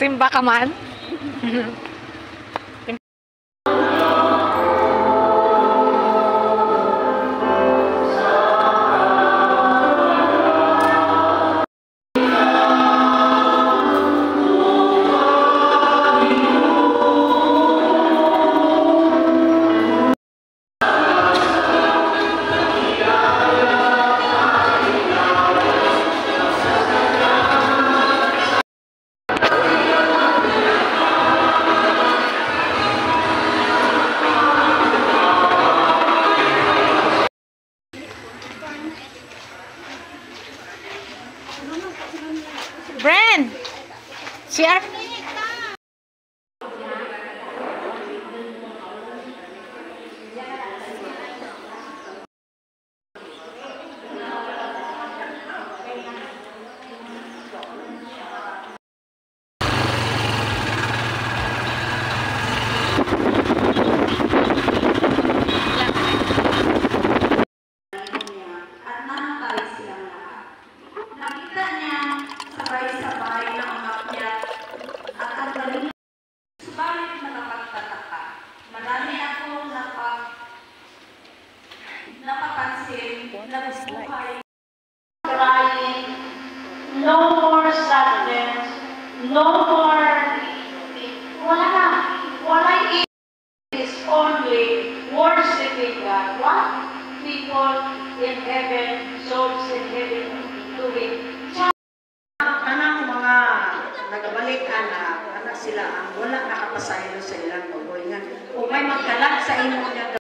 Timba ka man? Brand! Siya? No more sadness, no more, wala na, wala is only worshiping God. What? People in heaven, souls in heaven doing. Kanang mga nagabalik anak sila ang wala nakapasaylo sa ilang mabuhay nga. Kung may magkalat sa imo niya